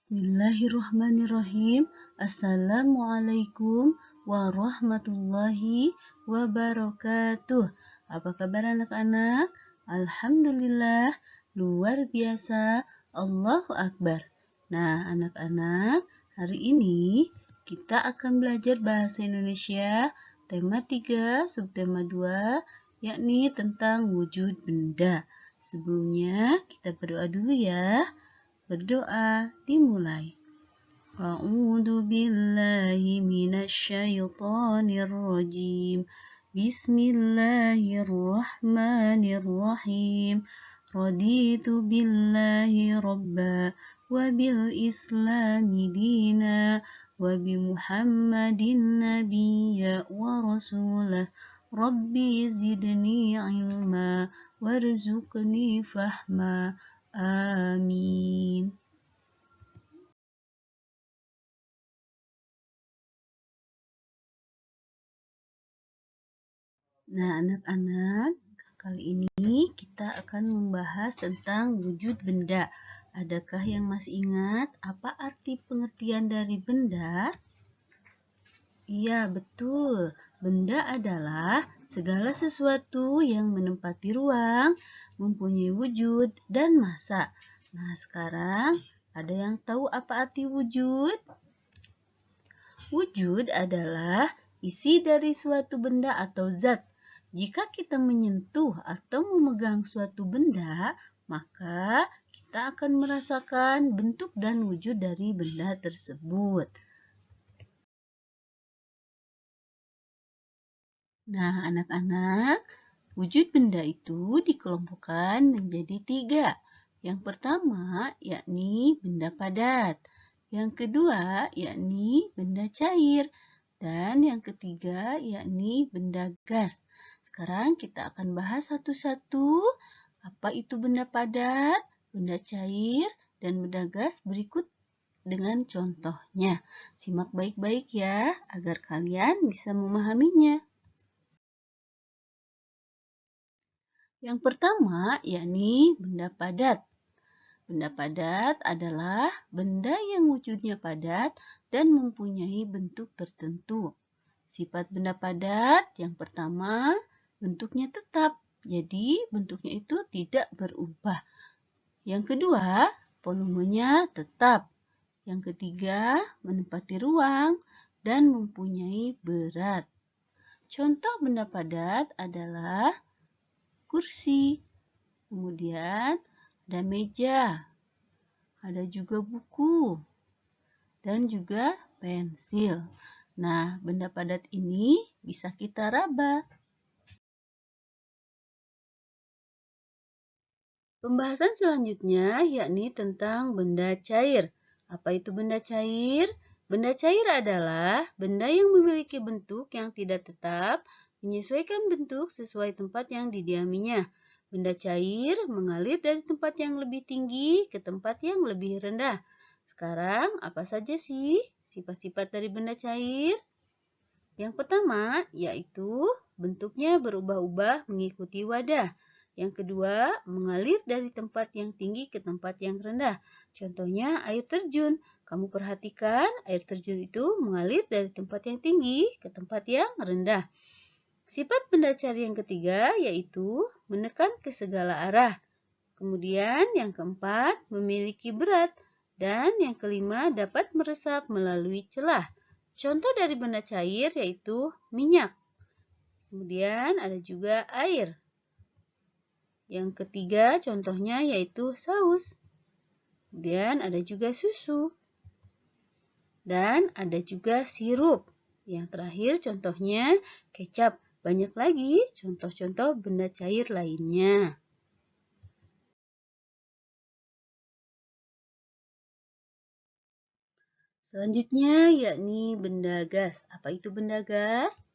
Bismillahirrahmanirrahim. Assalamualaikum warahmatullahi wabarakatuh. Apa kabar anak-anak? Alhamdulillah, luar biasa. Allahu Akbar. Nah, anak-anak, hari ini kita akan belajar bahasa Indonesia tema 3, subtema 2, yakni tentang wujud benda. Sebelumnya, kita berdoa dulu ya. Berdoa dimulai. A'udzu billahi minasyaitonir rajim. Bismillahirrahmanirrahim. Raditu billahi rabba wa bil islami dina wa bi Muhammadin nabiyya wa rasulah. Rabbi zidni ilma warzuqni fahma. Amin. Nah, anak-anak, kali ini kita akan membahas tentang wujud benda. Adakah yang masih ingat apa arti pengertian dari benda? Iya, betul. Benda adalah segala sesuatu yang menempati ruang, mempunyai wujud dan massa. Nah, sekarang ada yang tahu apa arti wujud? Wujud adalah isi dari suatu benda atau zat. Jika kita menyentuh atau memegang suatu benda, maka kita akan merasakan bentuk dan wujud dari benda tersebut. Nah, anak-anak, wujud benda itu dikelompokkan menjadi 3. Yang pertama, yakni benda padat. Yang kedua, yakni benda cair. Dan yang ketiga, yakni benda gas. Sekarang kita akan bahas satu-satu. Apa itu benda padat, benda cair, dan benda gas berikut dengan contohnya. Simak baik-baik ya, agar kalian bisa memahaminya. Yang pertama, yakni benda padat. Benda padat adalah benda yang wujudnya padat dan mempunyai bentuk tertentu. Sifat benda padat yang pertama, bentuknya tetap. Jadi, bentuknya itu tidak berubah. Yang kedua, volumenya tetap. Yang ketiga, menempati ruang dan mempunyai berat. Contoh benda padat adalah kursi, kemudian ada meja, ada juga buku, dan juga pensil. Nah, benda padat ini bisa kita raba. Pembahasan selanjutnya yakni tentang benda cair. Apa itu benda cair? Benda cair adalah benda yang memiliki bentuk yang tidak tetap, menyesuaikan bentuk sesuai tempat yang didiaminya. Benda cair mengalir dari tempat yang lebih tinggi ke tempat yang lebih rendah. Sekarang, apa saja sih sifat-sifat dari benda cair? Yang pertama, yaitu bentuknya berubah-ubah mengikuti wadah. Yang kedua, mengalir dari tempat yang tinggi ke tempat yang rendah. Contohnya air terjun. Kamu perhatikan, air terjun itu mengalir dari tempat yang tinggi ke tempat yang rendah. Sifat benda cair yang ketiga yaitu menekan ke segala arah. Kemudian yang keempat, memiliki berat. Dan yang kelima, dapat meresap melalui celah. Contoh dari benda cair yaitu minyak. Kemudian ada juga air. Yang ketiga contohnya yaitu saus. Kemudian ada juga susu. Dan ada juga sirup. Yang terakhir contohnya kecap. Banyak lagi contoh-contoh benda cair lainnya. Selanjutnya yakni benda gas. Apa itu benda gas?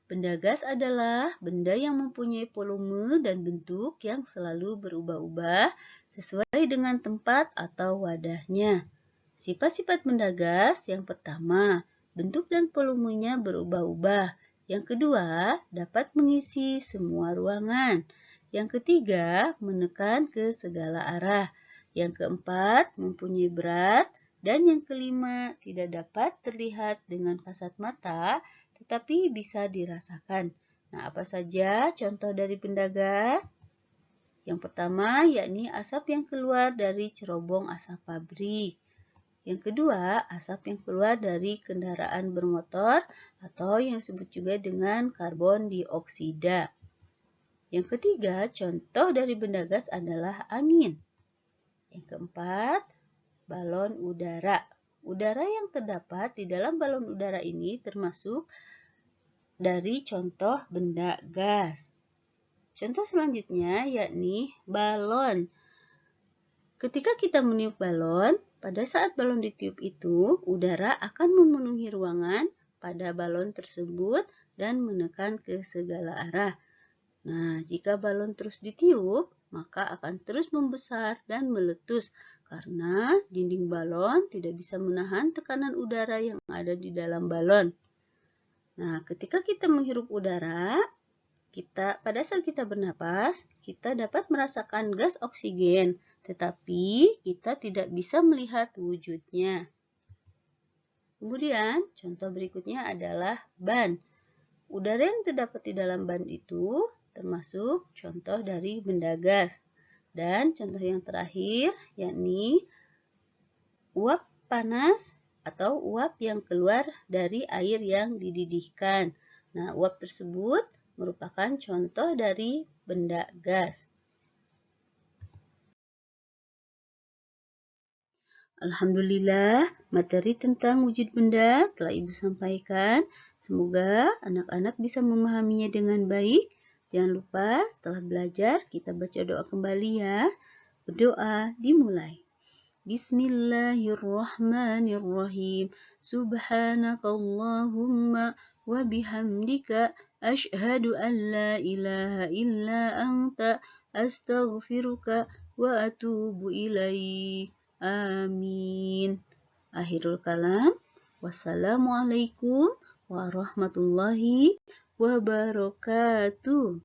Benda gas adalah benda yang mempunyai volume dan bentuk yang selalu berubah-ubah sesuai dengan tempat atau wadahnya. Sifat-sifat benda gas yang pertama, bentuk dan volumenya berubah-ubah. Yang kedua, dapat mengisi semua ruangan. Yang ketiga, menekan ke segala arah. Yang keempat, mempunyai berat. Dan yang kelima, tidak dapat terlihat dengan kasat mata, tetapi bisa dirasakan. Nah, apa saja contoh dari benda gas? Yang pertama, yakni asap yang keluar dari cerobong asap pabrik. Yang kedua, asap yang keluar dari kendaraan bermotor atau yang disebut juga dengan karbon dioksida. Yang ketiga, contoh dari benda gas adalah angin. Yang keempat, balon udara. Udara yang terdapat di dalam balon udara ini termasuk dari contoh benda gas. Contoh selanjutnya yakni balon. Ketika kita meniup balon, pada saat balon ditiup itu, udara akan memenuhi ruangan pada balon tersebut dan menekan ke segala arah. Nah, jika balon terus ditiup, maka akan terus membesar dan meletus karena dinding balon tidak bisa menahan tekanan udara yang ada di dalam balon. Nah, ketika kita menghirup udara, pada saat kita bernapas, kita dapat merasakan gas oksigen, tetapi kita tidak bisa melihat wujudnya. Kemudian, contoh berikutnya adalah ban. Udara yang terdapat di dalam ban itu termasuk contoh dari benda gas. Dan contoh yang terakhir yakni uap panas atau uap yang keluar dari air yang dididihkan. Nah, uap tersebut merupakan contoh dari benda gas. Alhamdulillah, materi tentang wujud benda telah Ibu sampaikan. Semoga anak-anak bisa memahaminya dengan baik. Jangan lupa setelah belajar kita baca doa kembali ya. Berdoa dimulai. Bismillahirrahmanirrahim. Subhanakallahumma wa bihamdika asyhadu an la ilaha illa anta astaghfiruka wa atubu ilaik. Amin. Akhirul kalam. Wassalamualaikum warahmatullahi wabarakatuh.